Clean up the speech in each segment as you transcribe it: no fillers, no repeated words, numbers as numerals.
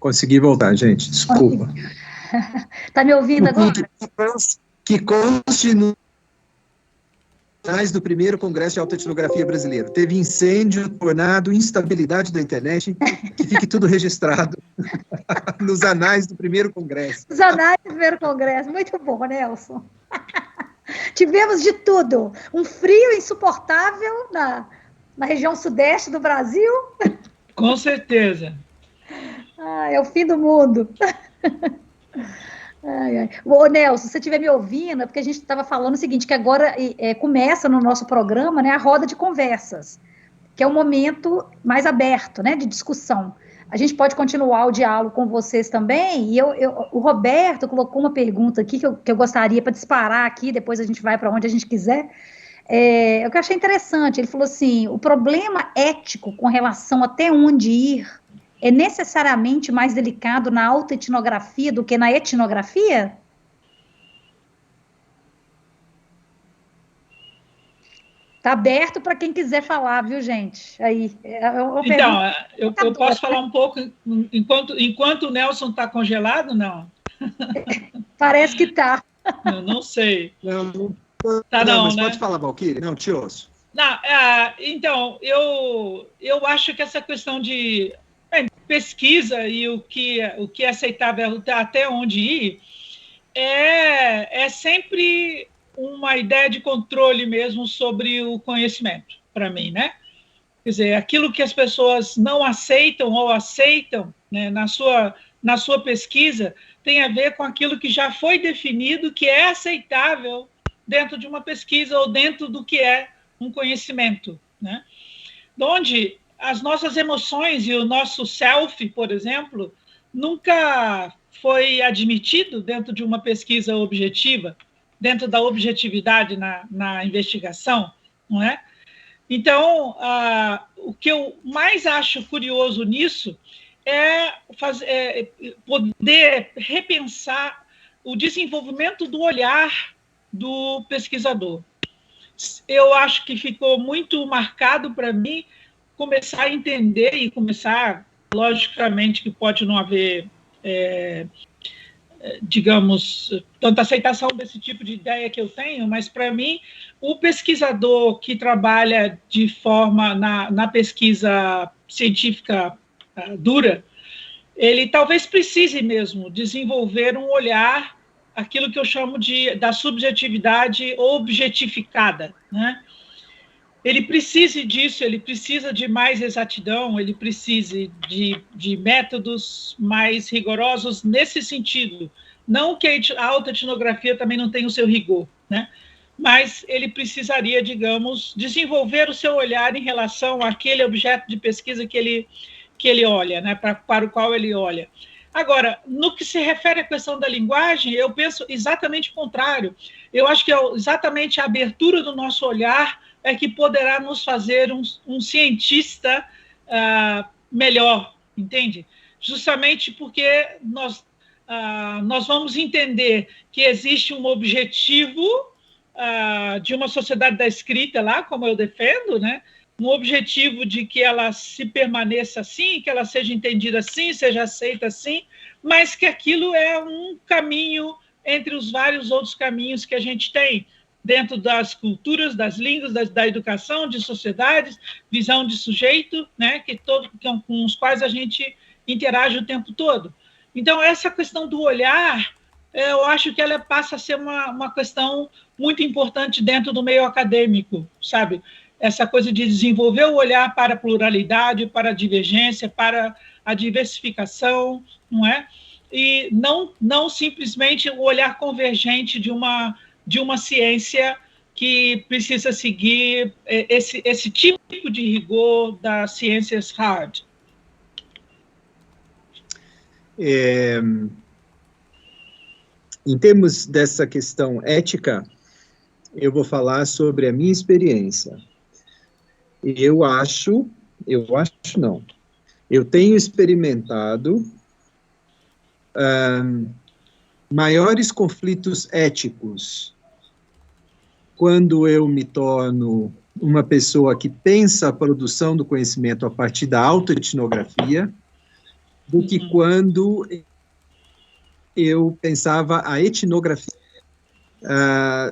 Consegui voltar, gente, desculpa. Está me ouvindo agora? Que conste no do primeiro Congresso de Autoetnografia Brasileiro. Teve incêndio, tornado, instabilidade da internet, que fique tudo registrado nos anais do primeiro Congresso. Os anais do primeiro Congresso, muito bom, Nelson. Tivemos de tudo, um frio insuportável na região sudeste do Brasil. Com certeza. É o fim do mundo. Ô, Nelson, se você estiver me ouvindo, é porque a gente estava falando o seguinte, que agora começa no nosso programa, né, a roda de conversas, que é um momento mais aberto, né, de discussão. A gente pode continuar o diálogo com vocês também, e o Roberto colocou uma pergunta aqui que eu gostaria para disparar aqui, depois a gente vai para onde a gente quiser. O que eu achei interessante, ele falou assim, o problema ético com relação até onde ir é necessariamente mais delicado na autoetnografia do que na etnografia? Está aberto para quem quiser falar, viu, gente? Aí, então, eu posso falar um pouco enquanto o Nelson está congelado, não? Parece que está. Não sei. Não, mas né? Pode falar, Valquíria. Não, te ouço. Não, então, eu acho que essa questão de pesquisa e o que é aceitável até onde ir é sempre uma ideia de controle mesmo sobre o conhecimento, para mim, né? Quer dizer, aquilo que as pessoas não aceitam ou aceitam, né, na sua pesquisa tem a ver com aquilo que já foi definido que é aceitável dentro de uma pesquisa ou dentro do que é um conhecimento, né? Onde as nossas emoções e o nosso self, por exemplo, nunca foi admitido dentro de uma pesquisa objetiva, dentro da objetividade na investigação, não é? Então, o que eu mais acho curioso nisso é poder repensar o desenvolvimento do olhar do pesquisador. Eu acho que ficou muito marcado para mim começar a entender e começar, logicamente, que pode não haver, digamos, tanta aceitação desse tipo de ideia que eu tenho, mas, para mim, o pesquisador que trabalha de forma na pesquisa científica dura, ele talvez precise mesmo desenvolver um olhar, aquilo que eu chamo da subjetividade objetificada, né? Ele precisa disso, ele precisa de mais exatidão, ele precisa de métodos mais rigorosos nesse sentido. Não que a autoetnografia também não tenha o seu rigor, né? Mas ele precisaria, digamos, desenvolver o seu olhar em relação àquele objeto de pesquisa que ele olha, né? Para o qual ele olha. Agora, no que se refere à questão da linguagem, eu penso exatamente o contrário. Eu acho que é exatamente a abertura do nosso olhar é que poderá nos fazer um cientista melhor, entende? Justamente porque nós vamos entender que existe um objetivo de uma sociedade da escrita lá, como eu defendo, né? Um objetivo de que ela se permaneça assim, que ela seja entendida assim, seja aceita assim, mas que aquilo é um caminho entre os vários outros caminhos que a gente tem dentro das culturas, das línguas, da educação, de sociedades, visão de sujeito, né, com os quais a gente interage o tempo todo. Então, essa questão do olhar, eu acho que ela passa a ser uma questão muito importante dentro do meio acadêmico, sabe? Essa coisa de desenvolver o olhar para a pluralidade, para a divergência, para a diversificação, não é? E não simplesmente o olhar convergente de uma ciência que precisa seguir esse tipo de rigor das ciências hard. Em termos dessa questão ética, eu vou falar sobre a minha experiência. Eu tenho experimentado maiores conflitos éticos quando eu me torno uma pessoa que pensa a produção do conhecimento a partir da autoetnografia do que quando eu pensava a etnografia.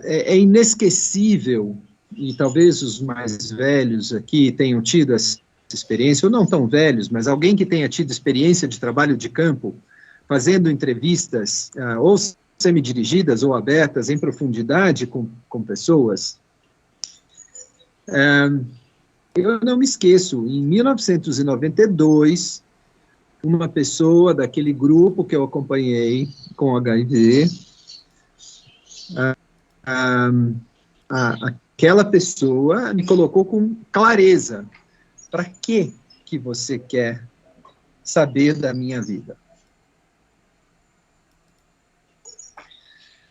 É inesquecível, e talvez os mais velhos aqui tenham tido essa experiência, ou não tão velhos, mas alguém que tenha tido experiência de trabalho de campo, fazendo entrevistas, ou semidirigidas ou abertas, em profundidade com pessoas. Eu não me esqueço, em 1992, uma pessoa daquele grupo que eu acompanhei com HIV, aquela pessoa me colocou com clareza: para que você quer saber da minha vida?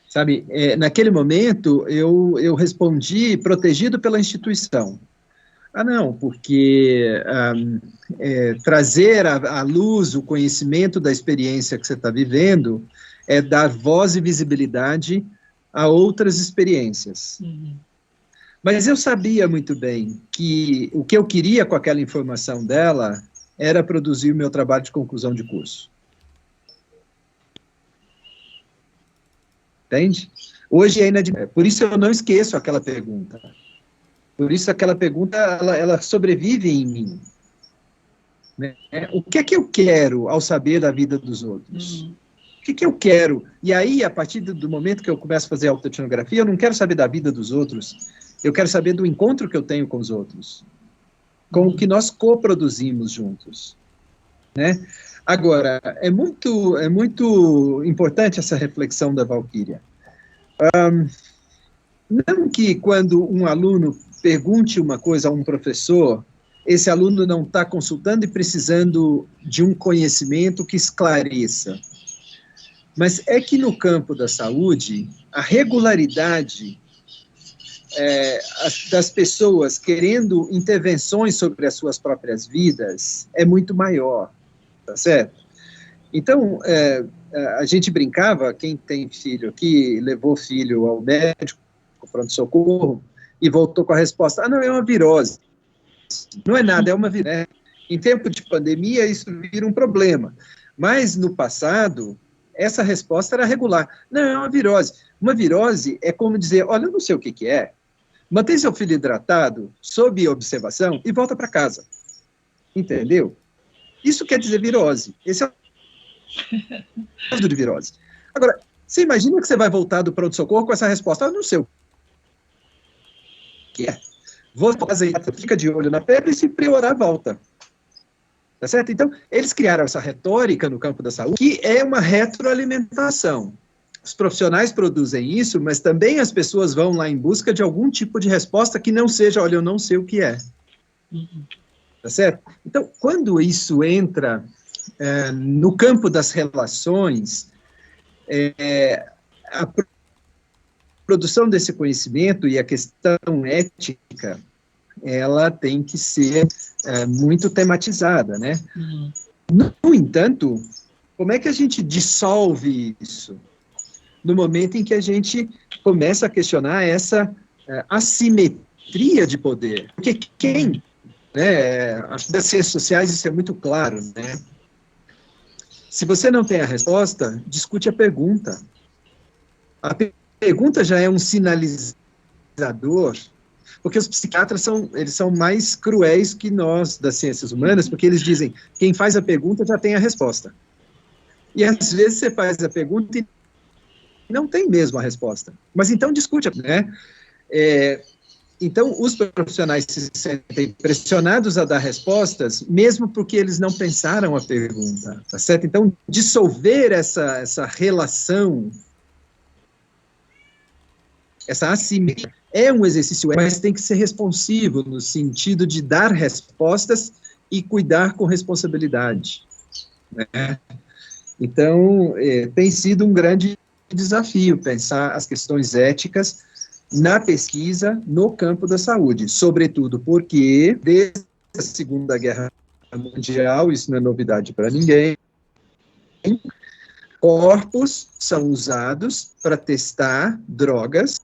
Sabe, naquele momento, eu respondi protegido pela instituição. Não, porque trazer à luz o conhecimento da experiência que você está vivendo é dar voz e visibilidade a outras experiências. Uhum. Mas eu sabia muito bem que o que eu queria com aquela informação dela era produzir o meu trabalho de conclusão de curso. Entende? Hoje é inadmissível. Por isso eu não esqueço aquela pergunta. Por isso aquela pergunta, ela sobrevive em mim. Né? O que é que eu quero ao saber da vida dos outros? Uhum. O que eu quero? E aí, a partir do momento que eu começo a fazer autoetnografia, eu não quero saber da vida dos outros, eu quero saber do encontro que eu tenho com os outros, com o que nós coproduzimos juntos. Né? Agora, é muito importante essa reflexão da Valquíria. Não que quando um aluno pergunte uma coisa a um professor, esse aluno não está consultando e precisando de um conhecimento que esclareça. Mas é que no campo da saúde, a regularidade das pessoas querendo intervenções sobre as suas próprias vidas é muito maior, tá certo? Então, a gente brincava, quem tem filho aqui, levou filho ao médico, pronto-socorro, e voltou com a resposta: não, é uma virose. Não é nada, é uma virose. Em tempo de pandemia, isso vira um problema. Mas, no passado, essa resposta era regular. Não, é uma virose. Uma virose é como dizer: olha, eu não sei o que é, mantém seu filho hidratado, sob observação, e volta para casa. Entendeu? Isso quer dizer virose. Esse é o caso de virose. Agora, você imagina que você vai voltar do pronto-socorro com essa resposta: eu não sei o que é. Vou fazer, fica de olho na pedra e se piorar, volta. Tá certo? Então, eles criaram essa retórica no campo da saúde, que é uma retroalimentação. Os profissionais produzem isso, mas também as pessoas vão lá em busca de algum tipo de resposta que não seja: olha, eu não sei o que é. Uhum. Tá certo? Então, quando isso entra no campo das relações, a produção desse conhecimento e a questão ética, ela tem que ser muito tematizada, né? Uhum. No entanto, como é que a gente dissolve isso? No momento em que a gente começa a questionar essa assimetria de poder. Porque quem, acho que das ciências sociais isso é muito claro, né? Se você não tem a resposta, discute a pergunta. A pergunta já é um sinalizador, porque os psiquiatras eles são mais cruéis que nós das ciências humanas, porque eles dizem: quem faz a pergunta já tem a resposta. E às vezes você faz a pergunta e não tem mesmo a resposta. Mas então discute, né? Então, os profissionais se sentem pressionados a dar respostas, mesmo porque eles não pensaram a pergunta, tá certo? Então, dissolver essa relação, essa assimetria, é um exercício, mas tem que ser responsivo, no sentido de dar respostas e cuidar com responsabilidade, né? Então, tem sido um grande desafio pensar as questões éticas na pesquisa no campo da saúde, sobretudo porque, desde a Segunda Guerra Mundial, isso não é novidade para ninguém, corpos são usados para testar drogas,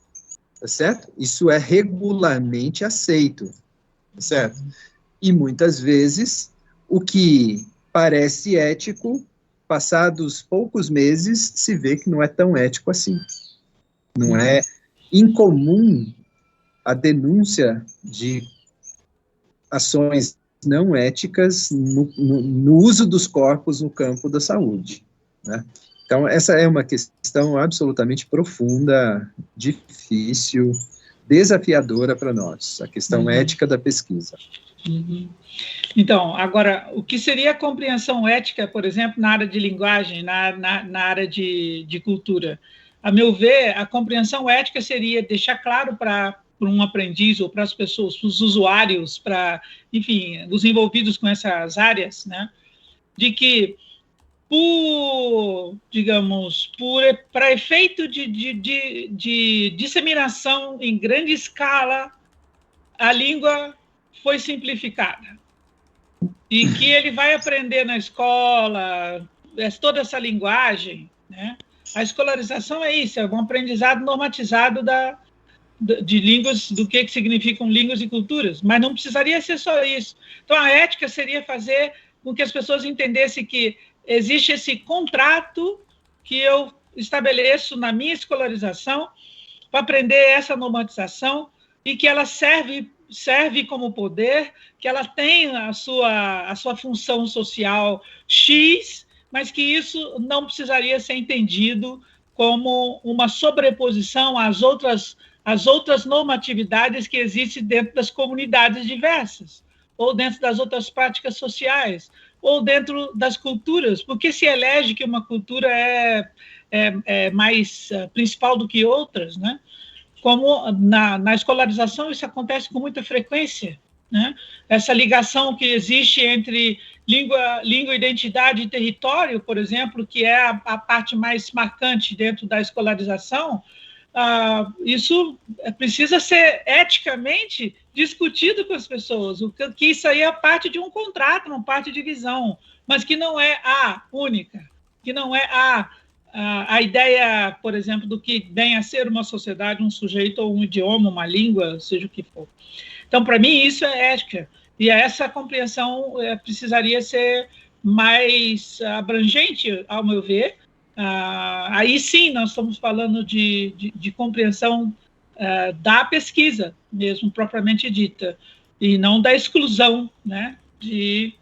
tá certo? Isso é regularmente aceito, tá certo? E muitas vezes, o que parece ético, passados poucos meses, se vê que não é tão ético assim. Não é incomum a denúncia de ações não éticas no uso dos corpos no campo da saúde, né? Então, essa é uma questão absolutamente profunda, difícil, desafiadora para nós, a questão ética da pesquisa. Então, agora, o que seria a compreensão ética, por exemplo, na área de linguagem, na área de cultura? A meu ver, a compreensão ética seria deixar claro para um aprendiz ou para as pessoas, para os usuários, para, enfim, os envolvidos com essas áreas, né, de que, para efeito de disseminação em grande escala, a língua foi simplificada. E que ele vai aprender na escola, toda essa linguagem, né? A escolarização é isso, é um aprendizado normatizado de línguas, do que significam línguas e culturas, mas não precisaria ser só isso. Então, a ética seria fazer com que as pessoas entendessem que existe esse contrato que eu estabeleço na minha escolarização para aprender essa normatização e que ela serve como poder, que ela tem a sua função social X, mas que isso não precisaria ser entendido como uma sobreposição às outras normatividades que existem dentro das comunidades diversas, ou dentro das outras práticas sociais, ou dentro das culturas, porque se elege que uma cultura é mais principal do que outras, né? Como na escolarização isso acontece com muita frequência, né? Essa ligação que existe entre língua, identidade e território, por exemplo, que é a parte mais marcante dentro da escolarização, isso precisa ser eticamente discutido com as pessoas, que isso aí é parte de um contrato, uma parte de visão, mas que não é a única, que não é a ideia, por exemplo, do que vem a ser uma sociedade, um sujeito ou um idioma, uma língua, seja o que for. Então, para mim, isso é ética, e essa compreensão precisaria ser mais abrangente, ao meu ver. Aí sim, nós estamos falando de compreensão da pesquisa, mesmo propriamente dita, e não da exclusão, né, de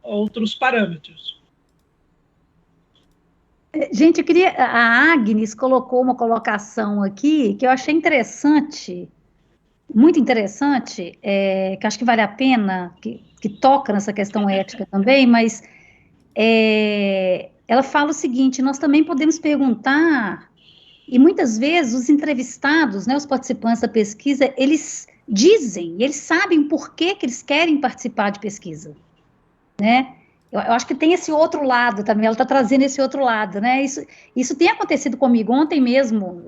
outros parâmetros. Gente, eu queria... A Agnes colocou uma colocação aqui que eu achei interessante, muito interessante, que acho que vale a pena, que toca nessa questão ética também, mas ela fala o seguinte: nós também podemos perguntar, e muitas vezes os entrevistados, né, os participantes da pesquisa, eles dizem, eles sabem por que eles querem participar de pesquisa, né? Eu acho que tem esse outro lado também, ela está trazendo esse outro lado, né? Isso tem acontecido comigo. Ontem mesmo,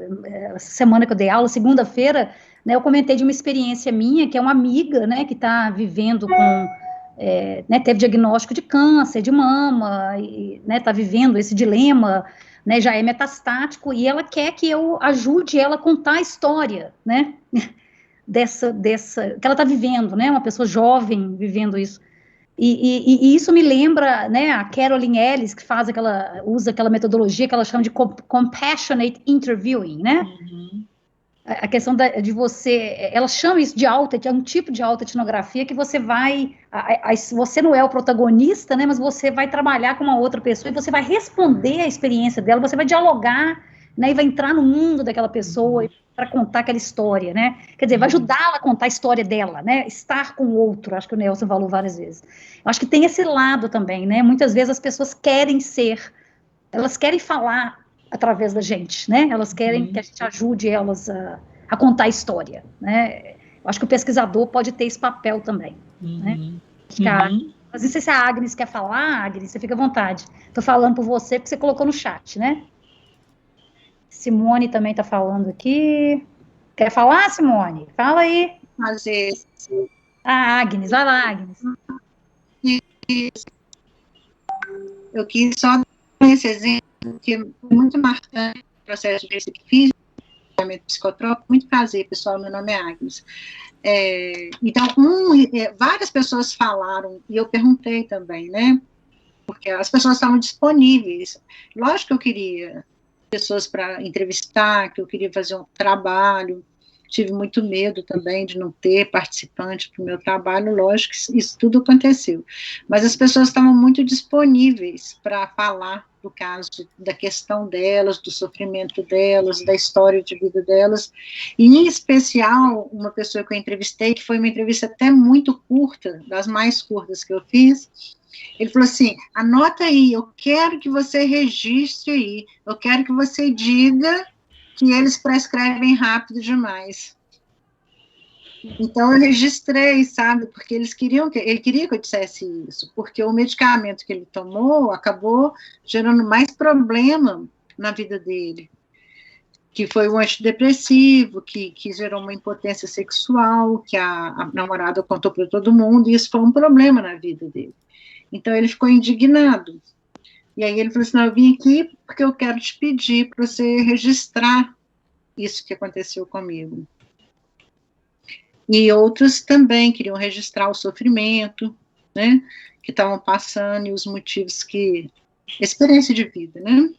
essa semana que eu dei aula, segunda-feira, né, eu comentei de uma experiência minha, que é uma amiga, né, que está vivendo com... né, teve diagnóstico de câncer de mama, e, né, está vivendo esse dilema, né, já é metastático, e ela quer que eu ajude ela a contar a história, né, dessa que ela está vivendo, né, uma pessoa jovem vivendo isso. E isso me lembra, né, a Caroline Ellis, que usa aquela metodologia que ela chama de compassionate interviewing, né? Uhum. A questão de você, ela chama isso de é um tipo de autoetnografia que você vai, você não é o protagonista, né, mas você vai trabalhar com uma outra pessoa e você vai responder a experiência dela, você vai dialogar, né, e vai entrar no mundo daquela pessoa para contar aquela história, né, quer dizer, vai ajudá-la a contar a história dela, né, estar com o outro. Acho que o Nelson falou várias vezes. Eu acho que tem esse lado também, né, muitas vezes as pessoas elas querem falar através da gente, né, elas querem que a gente ajude elas a contar a história, né. Eu acho que o pesquisador pode ter esse papel também, né. Mas não sei se a Agnes quer falar. Agnes, você fica à vontade. Estou falando por você porque você colocou no chat, né. Simone também está falando aqui. Quer falar, Simone? Fala aí. Agnes, vai lá, Agnes. Eu quis só dar esse exemplo, que é muito marcante o processo de pesquisa que fiz, psicotrópico. Muito prazer, pessoal, meu nome é Agnes. Então, várias pessoas falaram, e eu perguntei também, né, porque as pessoas estavam disponíveis. Lógico que eu queria pessoas para entrevistar, que eu queria fazer um trabalho, tive muito medo também de não ter participante para o meu trabalho, lógico que isso tudo aconteceu, mas as pessoas estavam muito disponíveis para falar do caso, da questão delas, do sofrimento delas, da história de vida delas, e em especial, uma pessoa que eu entrevistei, que foi uma entrevista até muito curta, das mais curtas que eu fiz, ele falou assim, anota aí, eu quero que você registre aí, eu quero que você diga que eles prescrevem rápido demais. Então, eu registrei, sabe, porque ele queria que eu dissesse isso, porque o medicamento que ele tomou acabou gerando mais problema na vida dele, que foi um antidepressivo, que gerou uma impotência sexual, que a namorada contou para todo mundo, e isso foi um problema na vida dele. Então, ele ficou indignado. E aí ele falou assim, não, eu vim aqui porque eu quero te pedir para você registrar isso que aconteceu comigo. E outros também queriam registrar o sofrimento, né, que estavam passando e os motivos experiência de vida, né.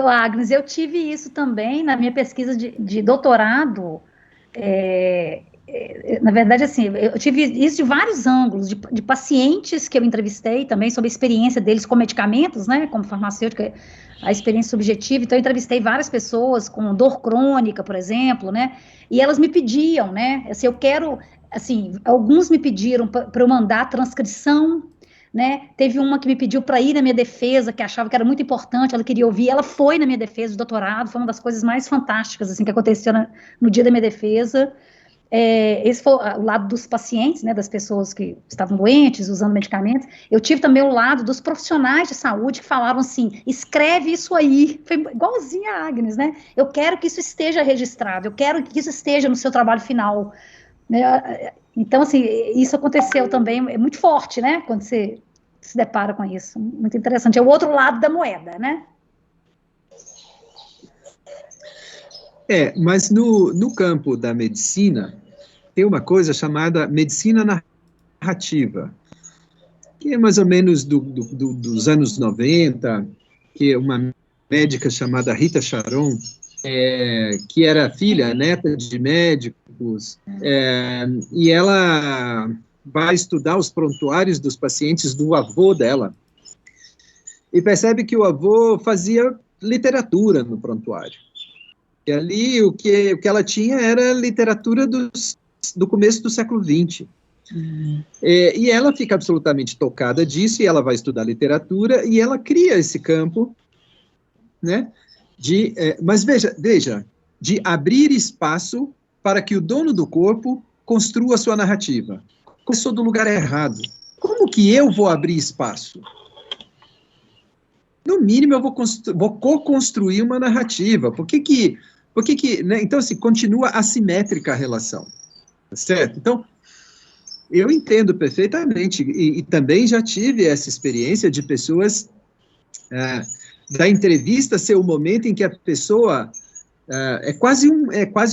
Agnes, eu tive isso também na minha pesquisa de doutorado. Na verdade, assim, eu tive isso de vários ângulos, de pacientes que eu entrevistei também, sobre a experiência deles com medicamentos, né, como farmacêutica, a experiência subjetiva. Então, eu entrevistei várias pessoas com dor crônica, por exemplo, né, e elas me pediam, né, assim, eu quero, assim, alguns me pediram para eu mandar a transcrição, né, teve uma que me pediu para ir na minha defesa, que achava que era muito importante, ela queria ouvir, ela foi na minha defesa de doutorado, foi uma das coisas mais fantásticas, assim, que aconteceu no dia da minha defesa. Esse foi o lado dos pacientes, né, das pessoas que estavam doentes, usando medicamentos. Eu tive também o lado dos profissionais de saúde que falaram assim, escreve isso aí, foi igualzinho a Agnes, né, eu quero que isso esteja registrado, eu quero que isso esteja no seu trabalho final, né? Então, assim, isso aconteceu também, é muito forte, né, quando você se depara com isso, muito interessante, é o outro lado da moeda, né. Mas no campo da medicina, tem uma coisa chamada medicina narrativa, que é mais ou menos dos anos 90, que é uma médica chamada Rita Charon, que era filha, neta de médicos, e ela vai estudar os prontuários dos pacientes do avô dela, e percebe que o avô fazia literatura no prontuário. E ali o que ela tinha era literatura do começo do século XX. E ela fica absolutamente tocada disso, e ela vai estudar literatura, e ela cria esse campo, né, mas veja, de abrir espaço para que o dono do corpo construa a sua narrativa. Começou do lugar errado. Como que eu vou abrir espaço? No mínimo, eu vou co-construir uma narrativa. Por que né? Então, assim, continua assimétrica a relação, certo? Então, eu entendo perfeitamente, e também já tive essa experiência de pessoas, da entrevista ser o momento em que a pessoa, é quase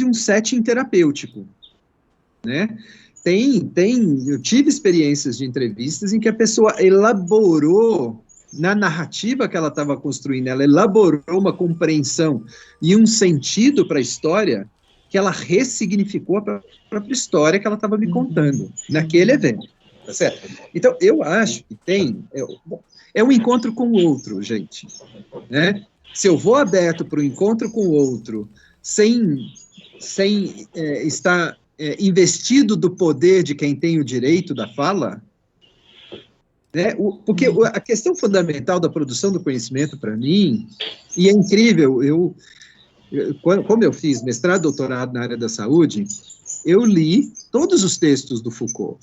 um setting terapêutico, né? Eu tive experiências de entrevistas em que a pessoa elaborou, na narrativa que ela estava construindo, ela elaborou uma compreensão e um sentido para a história que ela ressignificou a própria história que ela estava me contando naquele evento, tá certo? Então, eu acho que é um encontro com o outro, gente, né? Se eu vou aberto para o encontro com o outro, sem estar investido do poder de quem tem o direito da fala, né? Porque a questão fundamental da produção do conhecimento, para mim, e é incrível, como eu fiz mestrado e doutorado na área da saúde, eu li todos os textos do Foucault,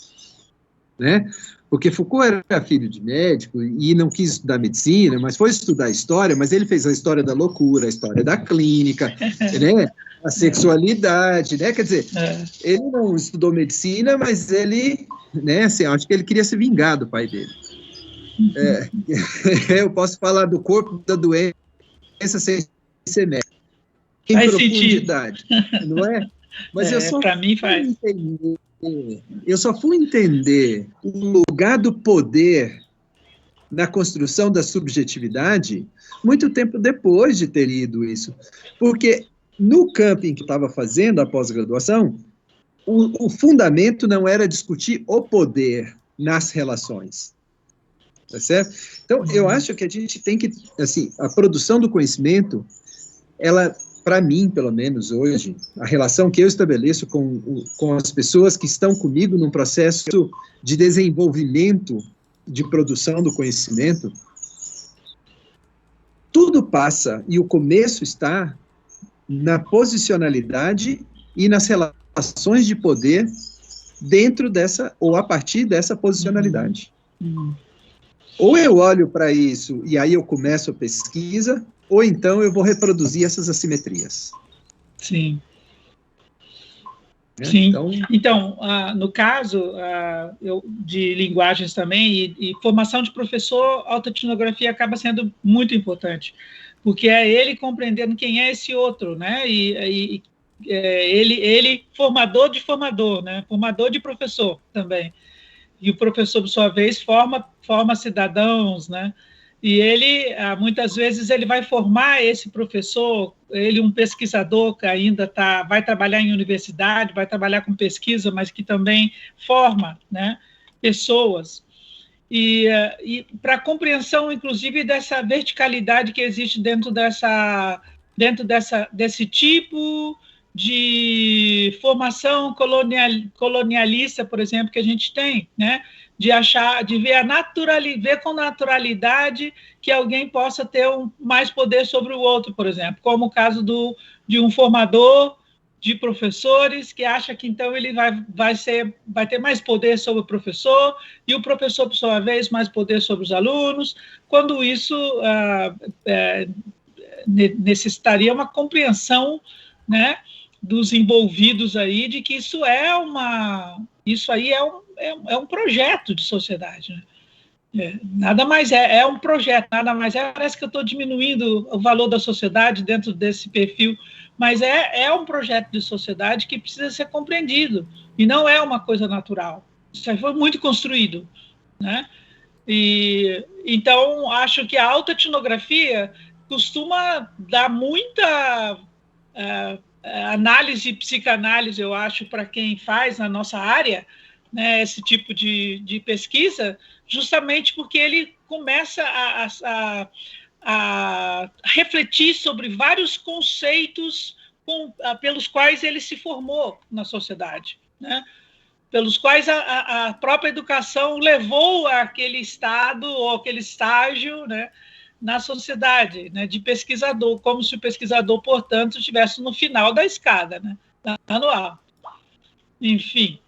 né? Porque Foucault era filho de médico e não quis estudar medicina, mas foi estudar história, mas ele fez a história da loucura, a história da clínica, né? A sexualidade, né? Quer dizer, ele não estudou medicina, mas ele, né, assim, acho que ele queria se vingar do pai dele. Eu posso falar do corpo da doença sem ser médico. Em profundidade, não é? Mas para mim faz. Eu só fui entender o lugar do poder na construção da subjetividade muito tempo depois de ter ido isso. Porque no camping que estava fazendo a pós-graduação, o fundamento não era discutir o poder nas relações. Tá certo? Então, eu acho que a gente tem que, assim, a produção do conhecimento, ela, para mim, pelo menos hoje, a relação que eu estabeleço com as pessoas que estão comigo num processo de desenvolvimento de produção do conhecimento, tudo passa, e o começo está na posicionalidade e nas relações de poder dentro dessa, ou a partir dessa posicionalidade. Ou eu olho para isso e aí eu começo a pesquisa, ou então eu vou reproduzir essas assimetrias. Sim. Sim. Então, no caso de linguagens também, e formação de professor, a autoetnografia acaba sendo muito importante, porque é ele compreendendo quem é esse outro, né? E ele formador de formador, né? Formador de professor também. E o professor, por sua vez, forma cidadãos, né? E ele, muitas vezes, ele vai formar esse professor, ele um pesquisador que ainda vai trabalhar em universidade, vai trabalhar com pesquisa, mas que também forma, né, pessoas. E para a compreensão, inclusive, dessa verticalidade que existe dentro desse tipo de formação colonialista, por exemplo, que a gente tem, né? De ver com naturalidade que alguém possa ter mais poder sobre o outro, por exemplo, como o caso de um formador de professores que acha que então ele vai ter mais poder sobre o professor e o professor, por sua vez, mais poder sobre os alunos, quando isso necessitaria uma compreensão, né, dos envolvidos aí, de que isso aí é um projeto de sociedade, né? Nada mais é um projeto, nada mais parece que eu estou diminuindo o valor da sociedade dentro desse perfil, mas é um projeto de sociedade que precisa ser compreendido, e não é uma coisa natural, isso aí foi muito construído, né? E então acho que a autoetnografia costuma dar muita análise e psicanálise, eu acho, para quem faz na nossa área, né, esse tipo de pesquisa, justamente porque ele começa a refletir sobre vários conceitos pelos quais ele se formou na sociedade, né, pelos quais a própria educação levou àquele estado ou aquele estágio, né, na sociedade, né, de pesquisador, como se o pesquisador, portanto, estivesse no final da escada, né, lá no alto. Enfim.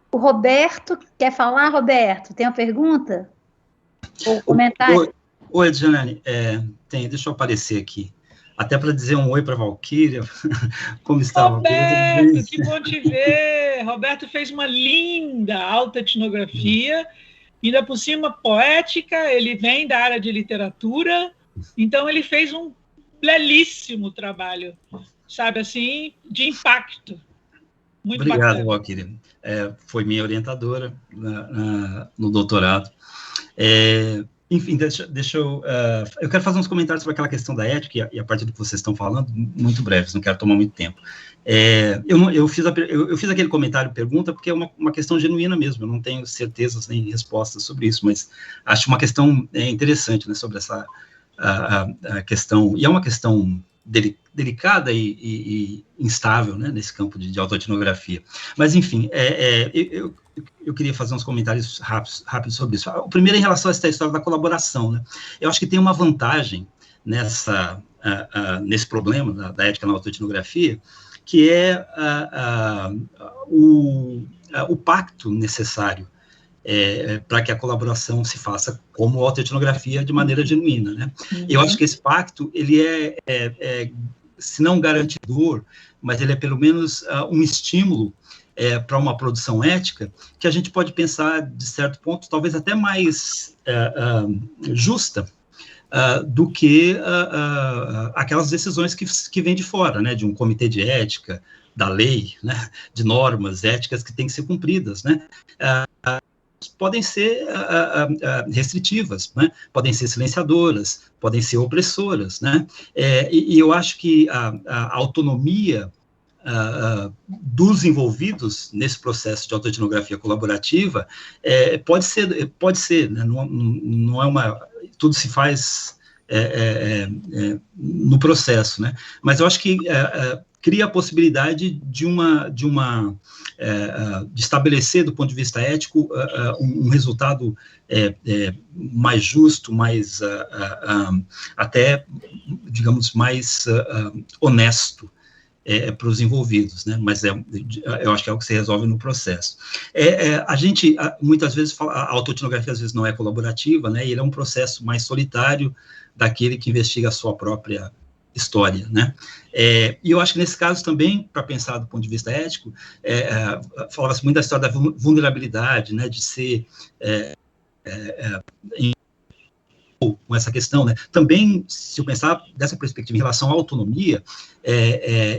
O Roberto, quer falar, Roberto? Tem uma pergunta? Ou comentário? Oi, Janane, deixa eu aparecer aqui. Até para dizer um oi para a Valquíria, como estava? Roberto, que bom te ver! Roberto fez uma linda autoetnografia, ainda por cima poética, ele vem da área de literatura, então ele fez um belíssimo trabalho, sabe assim, de impacto. Muito Obrigado, bacana. Valquíria. Foi minha orientadora no doutorado. Enfim, deixa eu quero fazer uns comentários sobre aquela questão da ética e a partir do que vocês estão falando, muito breves, não quero tomar muito tempo. Eu fiz aquele comentário, pergunta, porque é uma questão genuína mesmo, eu não tenho certezas nem respostas sobre isso, mas acho uma questão interessante, né, sobre essa a questão, e é uma questão delicada e instável, né, nesse campo de autoetnografia. Mas, enfim, eu queria fazer uns comentários rápidos sobre isso. O primeiro em relação a essa história da colaboração, né? Eu acho que tem uma vantagem nesse problema da ética na autoetnografia, que é o pacto necessário para que a colaboração se faça como autoetnografia de maneira genuína, né? Eu acho que esse pacto, ele se não garantidor, mas ele é pelo menos um estímulo para uma produção ética, que a gente pode pensar, de certo ponto, talvez até mais justa, do que aquelas decisões que vêm de fora, né, de um comitê de ética, da lei, né, de normas éticas que têm que ser cumpridas, né, podem ser restritivas, né, podem ser silenciadoras, podem ser opressoras, né, e eu acho que a autonomia dos envolvidos nesse processo de autoetnografia colaborativa pode ser, né, não é uma, tudo se faz no processo, né, mas eu acho que cria a possibilidade de estabelecer, do ponto de vista ético, um resultado mais justo, mais, até, digamos, mais honesto para os envolvidos, né? Mas eu acho que é o que se resolve no processo. A gente, muitas vezes, fala, a autoetnografia, às vezes, não é colaborativa, né? E ele é um processo mais solitário daquele que investiga a sua própria história, né? E eu acho que nesse caso também, para pensar do ponto de vista ético, falava-se muito da história da vulnerabilidade, né, de ser com essa questão, né? Também, se eu pensar dessa perspectiva em relação à autonomia,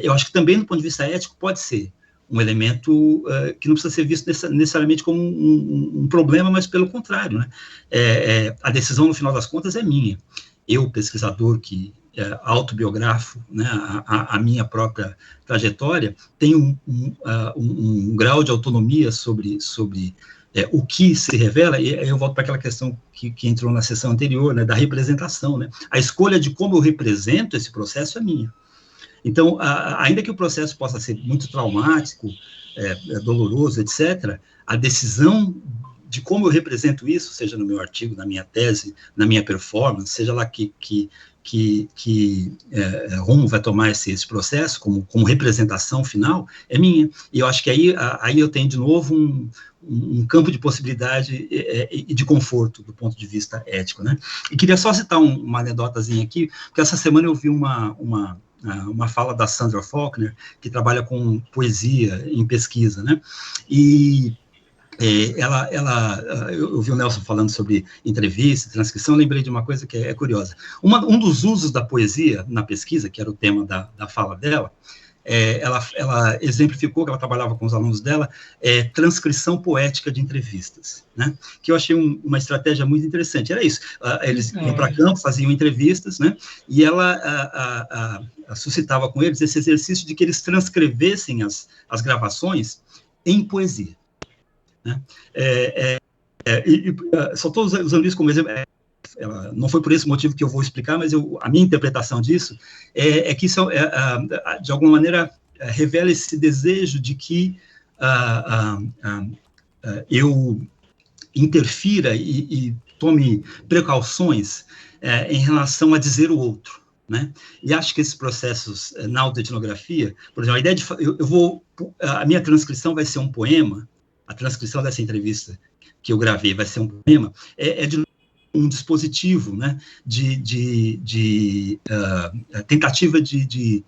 eu acho que também, do ponto de vista ético, pode ser um elemento que não precisa ser visto necessariamente como um problema, mas pelo contrário, né? A decisão, no final das contas, é minha. Eu, pesquisador que autobiografo, né, a minha própria trajetória, tenho um grau de autonomia sobre o que se revela, e eu volto para aquela questão que entrou na sessão anterior, né, da representação, né? A escolha de como eu represento esse processo é minha. Então, ainda que o processo possa ser muito traumático, doloroso, etc., a decisão de como eu represento isso, seja no meu artigo, na minha tese, na minha performance, seja lá que rumo vai tomar esse processo como representação final, é minha. E eu acho que aí eu tenho, de novo, um campo de possibilidade e de conforto do ponto de vista ético, né? E queria só citar uma anedotazinha aqui, porque essa semana eu vi uma fala da Sandra Faulkner, que trabalha com poesia em pesquisa, né? E eu vi o Nelson falando sobre entrevista, transcrição, lembrei de uma coisa que é curiosa. Um dos usos da poesia na pesquisa, que era o tema da fala dela, ela exemplificou, que ela trabalhava com os alunos dela, transcrição poética de entrevistas, né? Que eu achei uma estratégia muito interessante. Era isso, eles iam para campo, faziam entrevistas, né? E ela suscitava com eles esse exercício de que eles transcrevessem as gravações em poesia, né? Só estou usando isso como exemplo. Não foi por esse motivo que eu vou explicar, mas a minha interpretação disso é que isso, de alguma maneira, revela esse desejo de que eu interfira e tome precauções em relação a dizer o outro, né? E acho que esses processos na autoetnografia, por exemplo, a ideia de a minha transcrição vai ser um poema, a transcrição dessa entrevista que eu gravei vai ser um poema, de um dispositivo, né, de tentativa de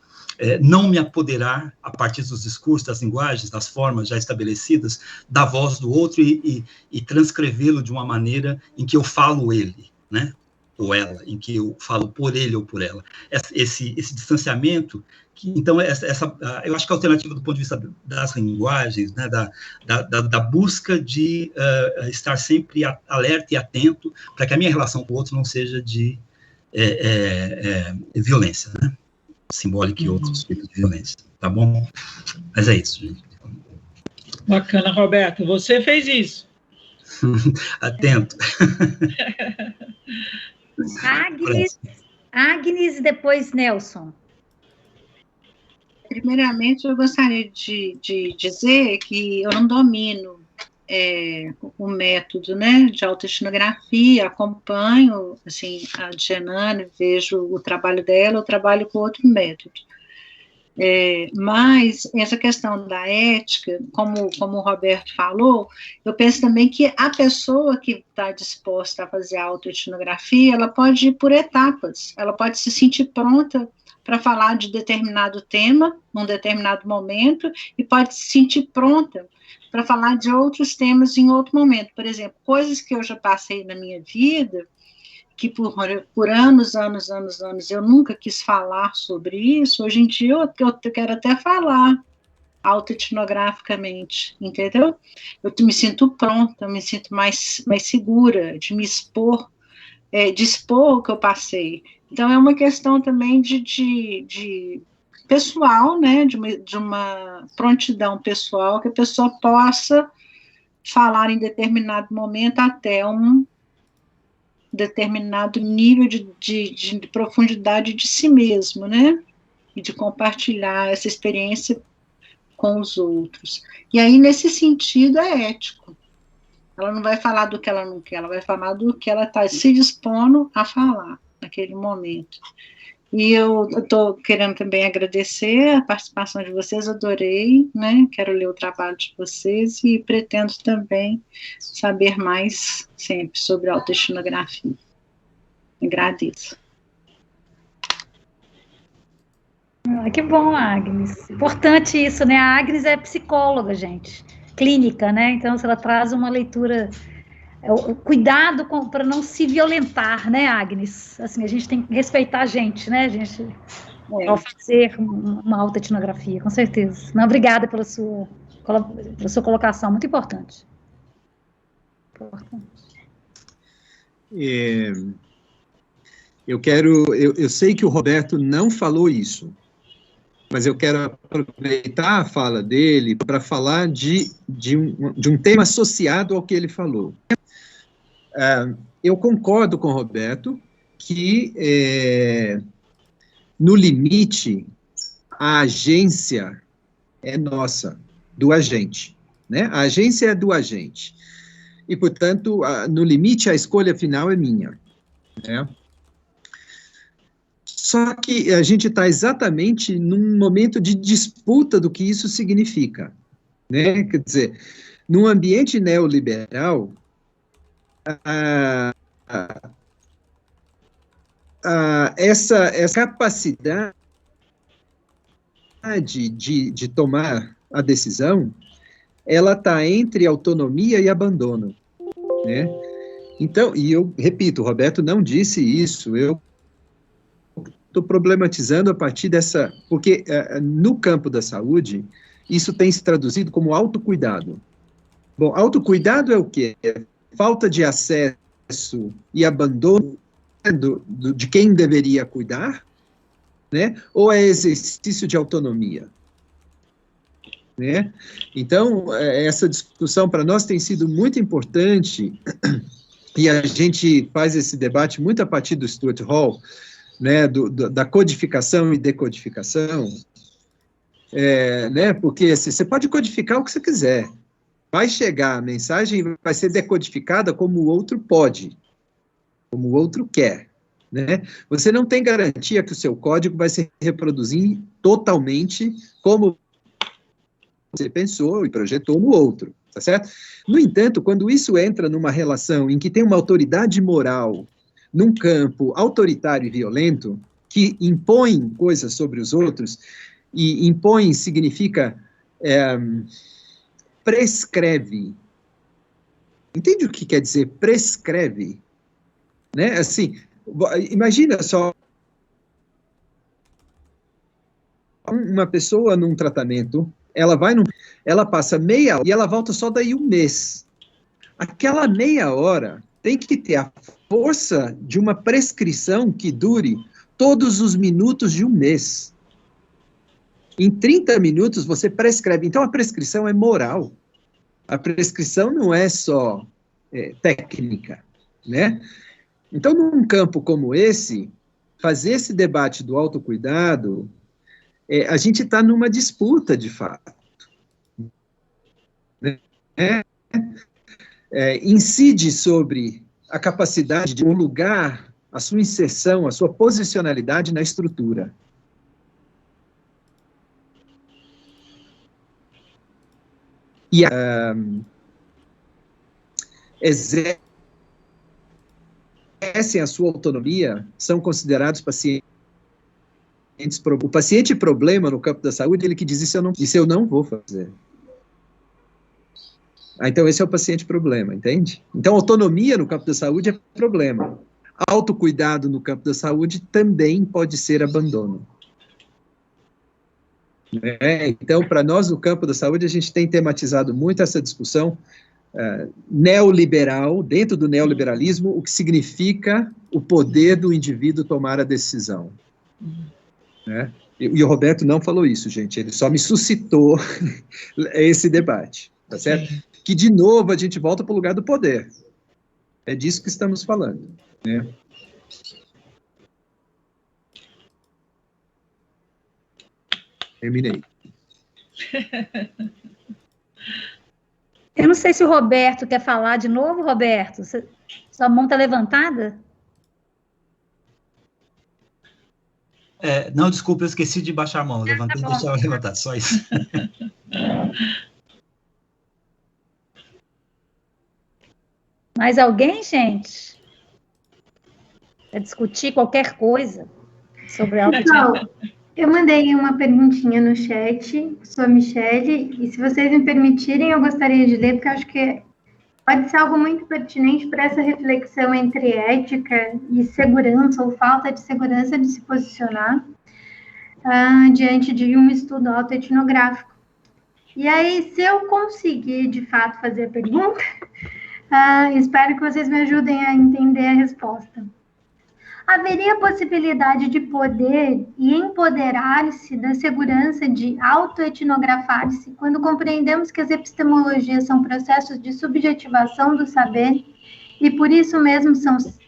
não me apoderar, a partir dos discursos, das linguagens, das formas já estabelecidas, da voz do outro e transcrevê-lo de uma maneira em que eu falo ele, né, ou ela, em que eu falo por ele ou por ela. Esse distanciamento, então, eu acho que a alternativa do ponto de vista das linguagens, né, da busca de estar sempre alerta e atento para que a minha relação com o outro não seja de violência, né, simbólica e outros tipos de violência, tá bom? Mas é isso, gente. Bacana, Roberto. Você fez isso. Atento. Agnes e depois Nelson. Primeiramente, eu gostaria de dizer que eu não domino o método, né, de autoetnografia, acompanho, assim, a Djenane, vejo o trabalho dela, eu trabalho com outro método. Mas essa questão da ética, como o Roberto falou, eu penso também que a pessoa que está disposta a fazer a autoetnografia, ela pode ir por etapas, ela pode se sentir pronta para falar de determinado tema, num determinado momento, e pode se sentir pronta para falar de outros temas em outro momento. Por exemplo, coisas que eu já passei na minha vida, que por anos, eu nunca quis falar sobre isso, hoje em dia eu quero até falar autoetnograficamente, entendeu? Eu me sinto pronta, eu me sinto mais segura de me expor, de expor o que eu passei. Então, é uma questão também de pessoal, né, de uma prontidão pessoal, que a pessoa possa falar em determinado momento até um determinado nível de profundidade de si mesmo, né, e de compartilhar essa experiência com os outros. E aí, nesse sentido, é ético. Ela não vai falar do que ela não quer, ela vai falar do que ela está se dispondo a falar naquele momento. E eu estou querendo também agradecer a participação de vocês, adorei, né? Quero ler o trabalho de vocês e pretendo também saber mais sempre sobre autoetnografia. Agradeço. Que bom, Agnes. Importante isso, né? A Agnes é psicóloga, gente, clínica, né? Então, ela traz uma leitura, o cuidado para não se violentar, né, Agnes? Assim, a gente tem que respeitar a gente, né, gente? Ao fazer uma autoetnografia, com certeza. Não, obrigada pela sua colocação, muito importante. Eu sei que o Roberto não falou isso, mas eu quero aproveitar a fala dele para falar de um tema associado ao que ele falou. Eu concordo com o Roberto que, no limite, a agência é nossa, do agente, né? A agência é do agente. E, portanto, no limite, a escolha final é minha, né? Só que a gente está exatamente num momento de disputa do que isso significa, né? Quer dizer, num ambiente neoliberal, essa capacidade de tomar a decisão, ela está entre autonomia e abandono, né? Então, e eu repito, o Roberto não disse isso, eu estou problematizando a partir dessa, porque no campo da saúde, isso tem se traduzido como autocuidado. Bom, autocuidado é o quê? Falta de acesso e abandono de quem deveria cuidar, né? Ou é exercício de autonomia? Né? Então, essa discussão para nós tem sido muito importante, e a gente faz esse debate muito a partir do Stuart Hall, né, da codificação e decodificação, né, porque você pode codificar o que você quiser, vai chegar a mensagem, vai ser decodificada como o outro pode, como o outro quer, né? Você não tem garantia que o seu código vai se reproduzir totalmente como você pensou e projetou no outro, tá certo? No entanto, quando isso entra numa relação em que tem uma autoridade moral num campo autoritário e violento, que impõe coisas sobre os outros, e impõe significa prescreve. Entende o que quer dizer prescreve? Né? Assim, imagina só uma pessoa num tratamento, ela passa meia hora e ela volta só daí um mês. Aquela meia hora tem que ter a força de uma prescrição que dure todos os minutos de um mês. Em 30 minutos você prescreve. Então a prescrição é moral. A prescrição não é só técnica, né? Então, num campo como esse, fazer esse debate do autocuidado, a gente está numa disputa, de fato. Né? Incide sobre a capacidade de um lugar, a sua inserção, a sua posicionalidade na estrutura. E exercem a sua autonomia, são considerados pacientes. O paciente problema no campo da saúde, ele que diz, isso eu não vou fazer. Então, esse é o paciente problema, entende? Então, autonomia no campo da saúde é problema. autocuidado no campo da saúde também pode ser abandono. Então, para nós, no campo da saúde, a gente tem tematizado muito essa discussão neoliberal, dentro do neoliberalismo, o que significa o poder do indivíduo tomar a decisão. Né? E o Roberto não falou isso, gente, ele só me suscitou esse debate, tá certo? Sim. Que, de novo, a gente volta para o lugar do poder. É disso que estamos falando, né? Terminei. Eu não sei se o Roberto quer falar de novo, Roberto. Sua mão está levantada? Não, desculpa, eu esqueci de baixar a mão. Levantei e deixei ela levantar, só isso. Mais alguém, gente? Quer discutir qualquer coisa sobre algo? Então, eu mandei uma perguntinha no chat, sou a Michele, e se vocês me permitirem, eu gostaria de ler, porque eu acho que pode ser algo muito pertinente para essa reflexão entre ética e segurança, ou falta de segurança de se posicionar diante de um estudo autoetnográfico. E aí, se eu conseguir, de fato, fazer a pergunta, espero que vocês me ajudem a entender a resposta. Haveria possibilidade de poder e empoderar-se da segurança de autoetnografar-se quando compreendemos que as epistemologias são processos de subjetivação do saber e, por isso mesmo,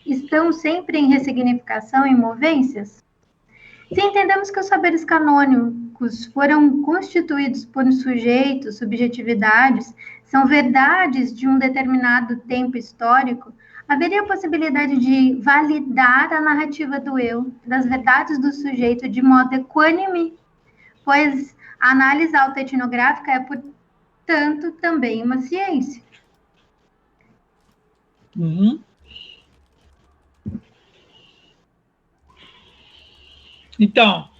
estão sempre em ressignificação e movências? Se entendemos que os saberes canônicos foram constituídos por sujeitos, subjetividades, são verdades de um determinado tempo histórico, haveria a possibilidade de validar a narrativa do eu, das verdades do sujeito de modo equânime, pois a análise autoetnográfica é, portanto, também uma ciência. Uhum. Então,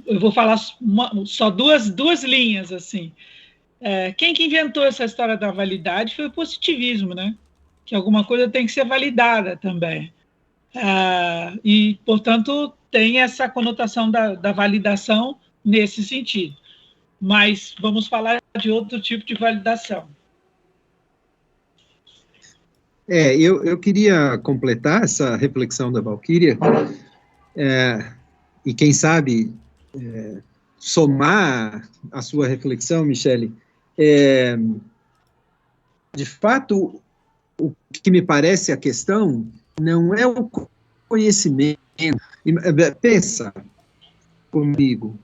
eu vou falar só duas linhas, assim. Quem que inventou essa história da validade foi o positivismo, né? Que alguma coisa tem que ser validada também. E, portanto, tem essa conotação da validação nesse sentido. Mas vamos falar de outro tipo de validação. Eu queria completar essa reflexão da Valquíria, e quem sabe somar a sua reflexão, Michele. De fato, o que me parece a questão não é o conhecimento. Pensa comigo,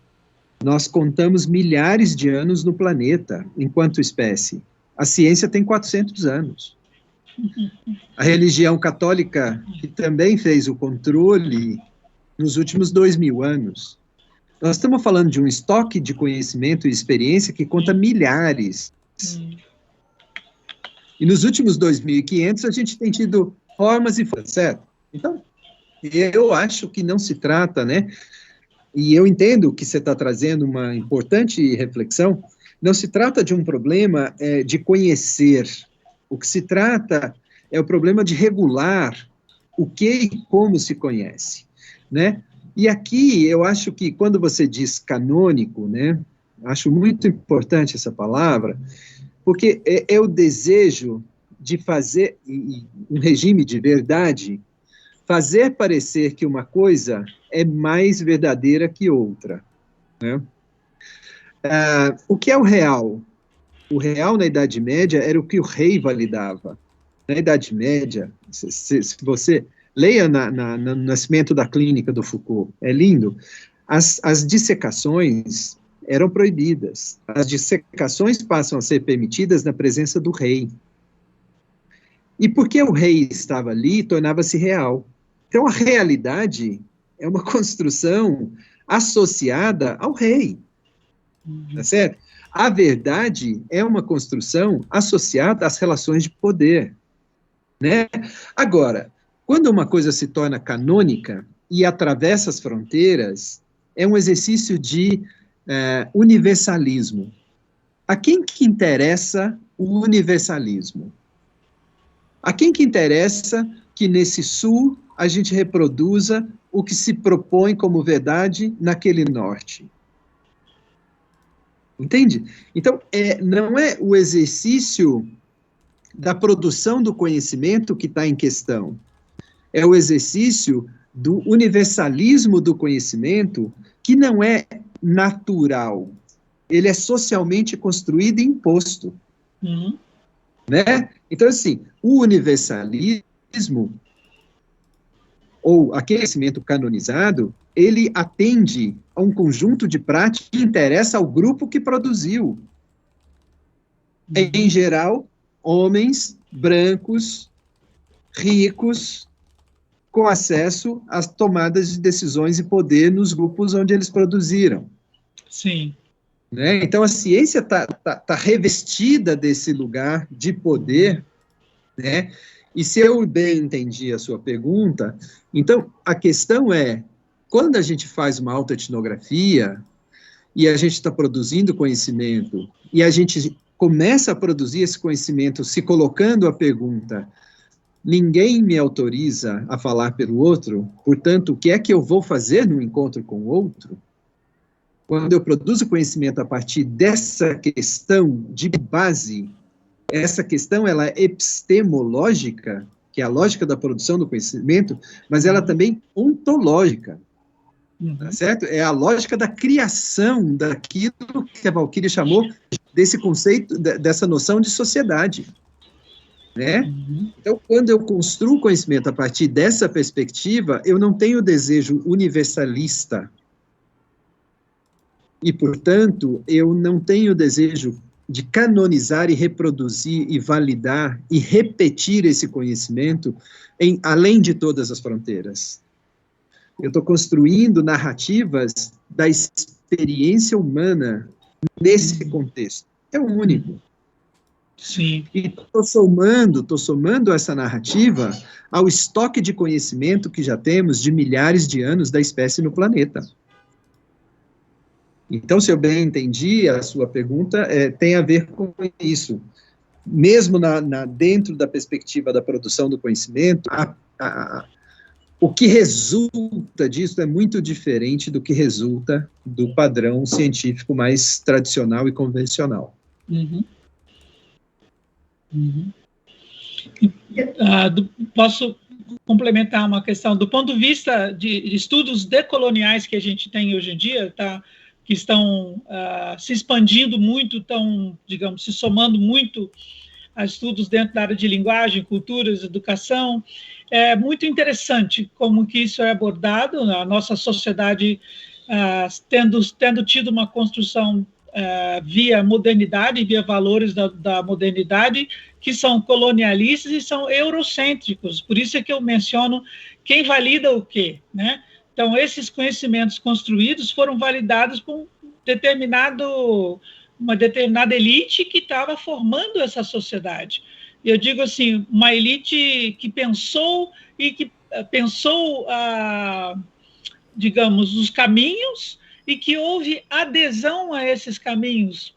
nós contamos milhares de anos no planeta, enquanto espécie. A ciência tem 400 anos. A religião católica, que também fez o controle nos últimos 2000 anos. Nós estamos falando de um estoque de conhecimento e experiência que conta milhares. E nos últimos 2.500 a gente tem tido formas e formas, certo? Então, eu acho que não se trata, né? E eu entendo que você está trazendo uma importante reflexão, não se trata de um problema de conhecer. O que se trata é o problema de regular o que e como se conhece, né? E aqui eu acho que quando você diz canônico, né? Acho muito importante essa palavra, porque é o desejo de fazer um regime de verdade, fazer parecer que uma coisa é mais verdadeira que outra, né? O que é o real? O real na Idade Média era o que o rei validava. Na Idade Média, se você leia no Nascimento da Clínica do Foucault, é lindo, as dissecações eram proibidas. As dissecações passam a ser permitidas na presença do rei. E porque o rei estava ali, tornava-se real. Então, a realidade é uma construção associada ao rei. Tá certo? A verdade é uma construção associada às relações de poder, né? Agora, quando uma coisa se torna canônica e atravessa as fronteiras, é um exercício de universalismo. A quem que interessa o universalismo? A quem que interessa que nesse sul a gente reproduza o que se propõe como verdade naquele norte. Entende? Então, não é o exercício da produção do conhecimento que está em questão, é o exercício do universalismo do conhecimento, que não é natural, ele é socialmente construído e imposto. Uhum. Né? Então, assim, o universalismo, ou aquele conhecimento canonizado, ele atende a um conjunto de práticas que interessa ao grupo que produziu. Em geral, homens brancos, ricos, com acesso às tomadas de decisões e poder nos grupos onde eles produziram. Sim. Né? Então, a ciência está revestida desse lugar de poder, né? E se eu bem entendi a sua pergunta, então, a questão é, quando a gente faz uma autoetnografia e a gente está produzindo conhecimento, e a gente começa a produzir esse conhecimento se colocando a pergunta: ninguém me autoriza a falar pelo outro, portanto, o que é que eu vou fazer no encontro com o outro? Quando eu produzo conhecimento a partir dessa questão de base, essa questão ela é epistemológica, que é a lógica da produção do conhecimento, mas ela também ontológica, tá certo? É a lógica da criação daquilo que a Valquíria chamou desse conceito, dessa noção de sociedade. Né? Então, quando eu construo conhecimento a partir dessa perspectiva, eu não tenho desejo universalista. E, portanto, eu não tenho desejo de canonizar e reproduzir e validar e repetir esse conhecimento além de todas as fronteiras. Eu estou construindo narrativas da experiência humana nesse contexto. É o único. Sim. E estou somando essa narrativa ao estoque de conhecimento que já temos de milhares de anos da espécie no planeta. Então, se eu bem entendi, a sua pergunta tem a ver com isso. Mesmo dentro da perspectiva da produção do conhecimento, o que resulta disso é muito diferente do que resulta do padrão científico mais tradicional e convencional. Uhum. Uhum. Posso complementar uma questão? Do ponto de vista de estudos decoloniais que a gente tem hoje em dia, que estão se expandindo muito, estão, digamos, se somando muito a estudos dentro da área de linguagem, culturas, educação. É muito interessante como que isso é abordado, a nossa sociedade tendo tido uma construção via modernidade, via valores da modernidade, que são colonialistas e são eurocêntricos. Por isso é que eu menciono quem valida o quê, né? Então, esses conhecimentos construídos foram validados por uma determinada elite que estava formando essa sociedade. E eu digo assim, uma elite que pensou digamos, os caminhos e que houve adesão a esses caminhos,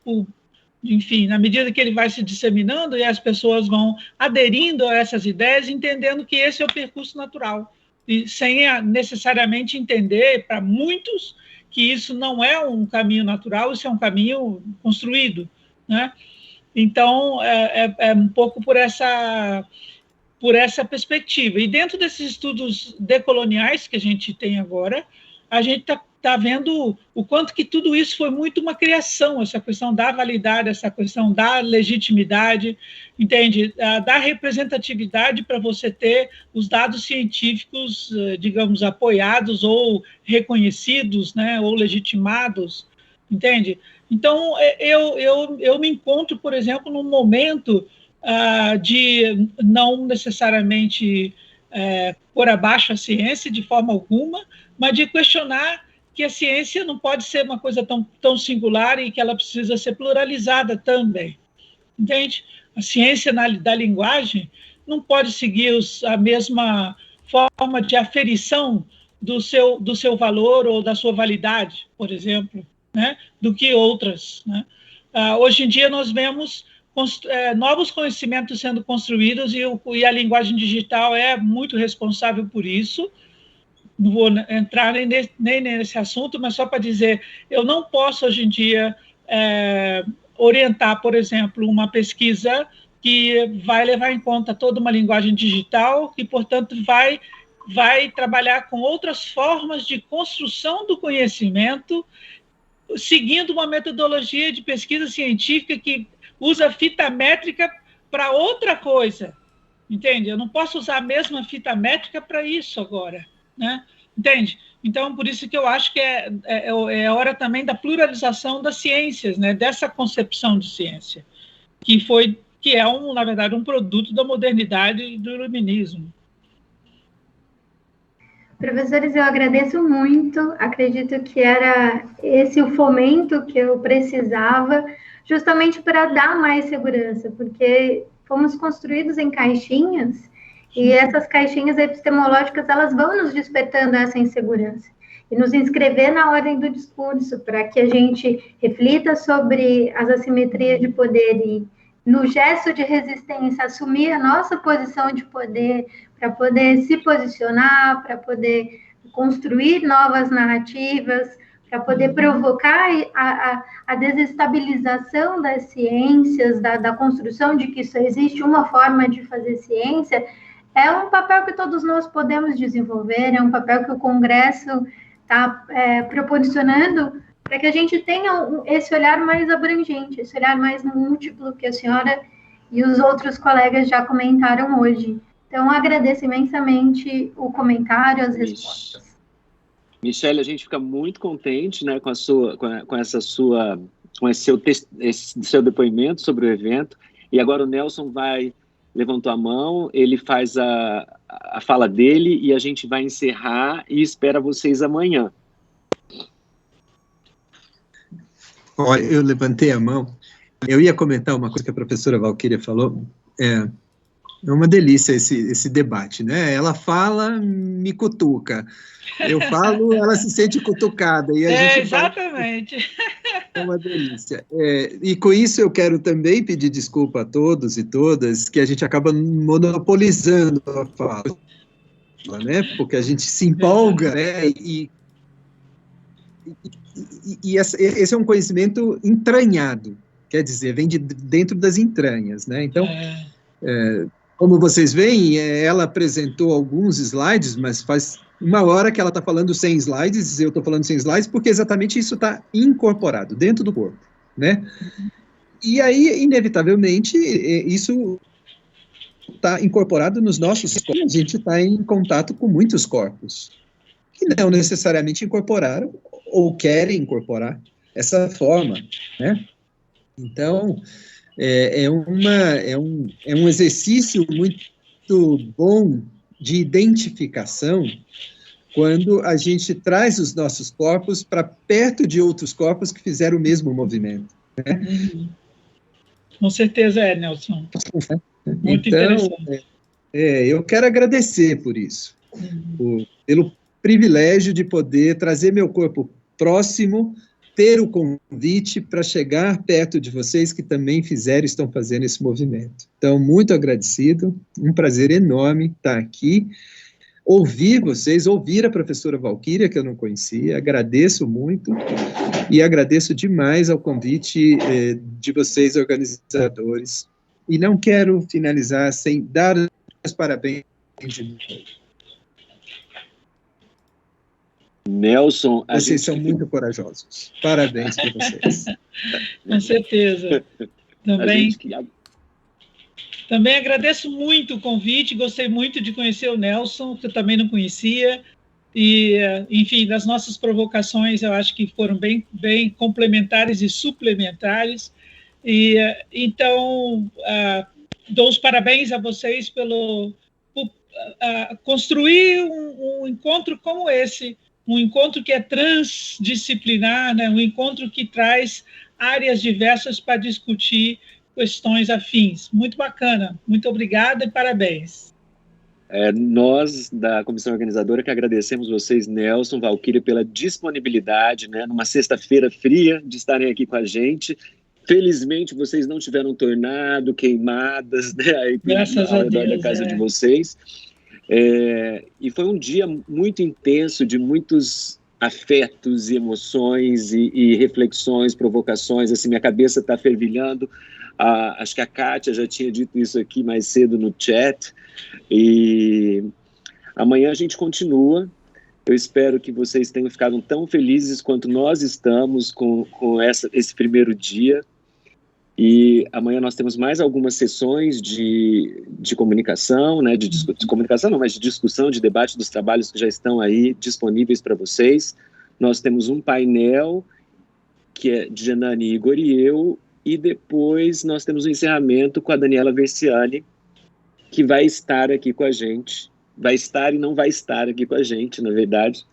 enfim, na medida que ele vai se disseminando e as pessoas vão aderindo a essas ideias, entendendo que esse é o percurso natural. E sem necessariamente entender, para muitos, que isso não é um caminho natural, isso é um caminho construído, né? Então, é um pouco por essa perspectiva. E dentro desses estudos decoloniais que a gente tem agora, a gente está vendo o quanto que tudo isso foi muito uma criação, essa questão da validade, essa questão da legitimidade, entende? Da representatividade para você ter os dados científicos, digamos, apoiados ou reconhecidos, né, ou legitimados, entende? Então, eu me encontro, por exemplo, num momento de não necessariamente pôr abaixo a ciência de forma alguma, mas de questionar que a ciência não pode ser uma coisa tão singular e que ela precisa ser pluralizada também, entende? A ciência da linguagem não pode seguir a mesma forma de aferição do seu valor ou da sua validade, por exemplo, né, do que outras, né? Hoje em dia nós vemos novos conhecimentos sendo construídos, e a linguagem digital é muito responsável por isso. Não vou entrar nem nesse assunto, mas só para dizer, eu não posso, hoje em dia, orientar, por exemplo, uma pesquisa que vai levar em conta toda uma linguagem digital, que, portanto, vai trabalhar com outras formas de construção do conhecimento, seguindo uma metodologia de pesquisa científica que usa fita métrica para outra coisa, entende? Eu não posso usar a mesma fita métrica para isso agora, né? Entende? Então, por isso que eu acho que é hora também da pluralização das ciências, né? Dessa concepção de ciência, que é, na verdade, um produto da modernidade e do iluminismo. Professores, eu agradeço muito, acredito que era esse o fomento que eu precisava, justamente para dar mais segurança, porque fomos construídos em caixinhas, e essas caixinhas epistemológicas, elas vão nos despertando essa insegurança, e nos inscrever na ordem do discurso, para que a gente reflita sobre as assimetrias de poder e, no gesto de resistência, assumir a nossa posição de poder, para poder se posicionar, para poder construir novas narrativas, para poder provocar a desestabilização das ciências, da construção de que só existe uma forma de fazer ciência, é um papel que todos nós podemos desenvolver, é um papel que o Congresso está proporcionando para que a gente tenha esse olhar mais abrangente, esse olhar mais múltiplo que a senhora e os outros colegas já comentaram hoje. Então, agradeço imensamente o comentário, as respostas. Michele, a gente fica muito contente, né, com esse seu depoimento sobre o evento. E agora o Nelson levantou a mão, ele faz a fala dele e a gente vai encerrar e espera vocês amanhã. Olha, eu levantei a mão. Eu ia comentar uma coisa que a professora Valquíria falou. É uma delícia esse debate, né? Ela fala, me cutuca. Eu falo, ela se sente cutucada. E a gente exatamente. É uma delícia. E com isso eu quero também pedir desculpa a todos e todas, que a gente acaba monopolizando a fala, né? Porque a gente se empolga, né? E esse é um conhecimento entranhado, quer dizer, vem de dentro das entranhas, né? Então, como vocês veem, ela apresentou alguns slides, mas faz uma hora que ela está falando sem slides, eu estou falando sem slides, porque exatamente isso está incorporado dentro do corpo, né? E aí, inevitavelmente, isso está incorporado nos nossos corpos. A gente está em contato com muitos corpos, que não necessariamente incorporaram ou querem incorporar essa forma, né? Então, é um exercício muito bom de identificação quando a gente traz os nossos corpos para perto de outros corpos que fizeram o mesmo movimento, né? Com certeza Nelson. Muito interessante. Eu quero agradecer por isso, pelo privilégio de poder trazer meu corpo próximo, ter o convite para chegar perto de vocês que também fizeram e estão fazendo esse movimento. Então, muito agradecido, um prazer enorme estar aqui, ouvir vocês, ouvir a professora Valquíria, que eu não conhecia, agradeço muito, e agradeço demais ao convite de vocês, organizadores, e não quero finalizar sem dar os parabéns de novo. Nelson, vocês são muito corajosos. Parabéns para vocês. Com certeza. Também agradeço muito o convite, gostei muito de conhecer o Nelson, que eu também não conhecia, e, enfim, das nossas provocações, eu acho que foram bem complementares e suplementares, e, então, dou os parabéns a vocês por construir um encontro como esse, um encontro que é transdisciplinar, né? Um encontro que traz áreas diversas para discutir questões afins. Muito bacana, muito obrigada e parabéns. Nós, da comissão organizadora, que agradecemos vocês, Nelson, Valquíria, pela disponibilidade, né, numa sexta-feira fria, de estarem aqui com a gente. Felizmente, vocês não tiveram tornado, queimadas, né, aí, Graças ao a redor Deus, da casa de vocês. E foi um dia muito intenso, de muitos afetos e emoções e reflexões, provocações. Assim, minha cabeça está fervilhando. Acho que a Kátia já tinha dito isso aqui mais cedo no chat. E amanhã a gente continua. Eu espero que vocês tenham ficado tão felizes quanto nós estamos com esse primeiro dia. E amanhã nós temos mais algumas sessões de comunicação, né, de comunicação não, mas de discussão, de debate dos trabalhos que já estão aí disponíveis para vocês. Nós temos um painel que é de Janane, Igor e eu, e depois nós temos um encerramento com a Daniela Versiani, que vai estar aqui com a gente, vai estar e não vai estar aqui com a gente, na verdade,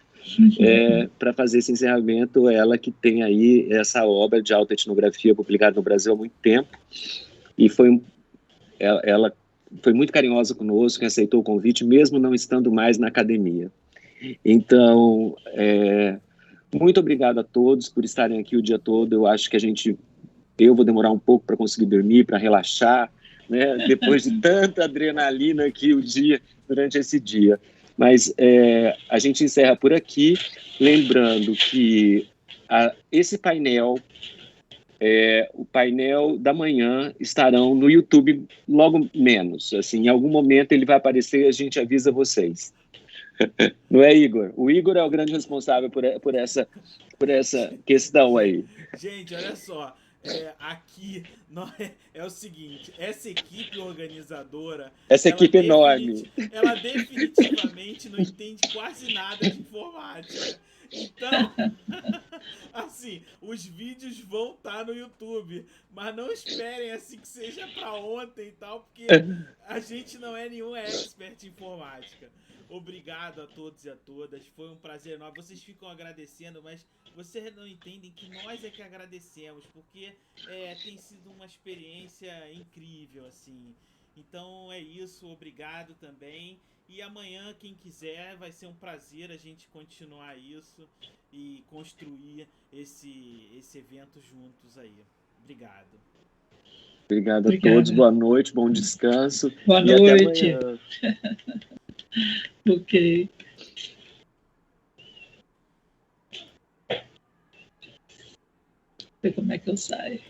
para fazer esse encerramento, ela que tem aí essa obra de alta etnografia publicada no Brasil há muito tempo, e ela foi muito carinhosa conosco, aceitou o convite, mesmo não estando mais na academia. Então, muito obrigado a todos por estarem aqui o dia todo. Eu acho que eu vou demorar um pouco para conseguir dormir, para relaxar, né, depois de tanta adrenalina aqui durante esse dia. Mas a gente encerra por aqui, lembrando que esse painel, o painel da manhã, estarão no YouTube logo menos. Assim, em algum momento ele vai aparecer e a gente avisa vocês. Não é, Igor? O Igor é o grande responsável por essa questão aí. Gente, olha só. Aqui é o seguinte, essa equipe organizadora, essa equipe enorme, ela definitivamente não entende quase nada de informática. Então, assim, os vídeos vão estar no YouTube, mas não esperem assim que seja para ontem e tal, porque a gente não é nenhum expert em informática. Obrigado a todos e a todas, foi um prazer enorme. Vocês ficam agradecendo, mas vocês não entendem que nós é que agradecemos, porque tem sido uma experiência incrível, assim. Então é isso, obrigado também. E amanhã, quem quiser, vai ser um prazer a gente continuar isso e construir esse evento juntos aí. Obrigado. Obrigado a todos, boa noite, bom descanso. Boa noite. Até amanhã. Ok. Ver como é que eu saio.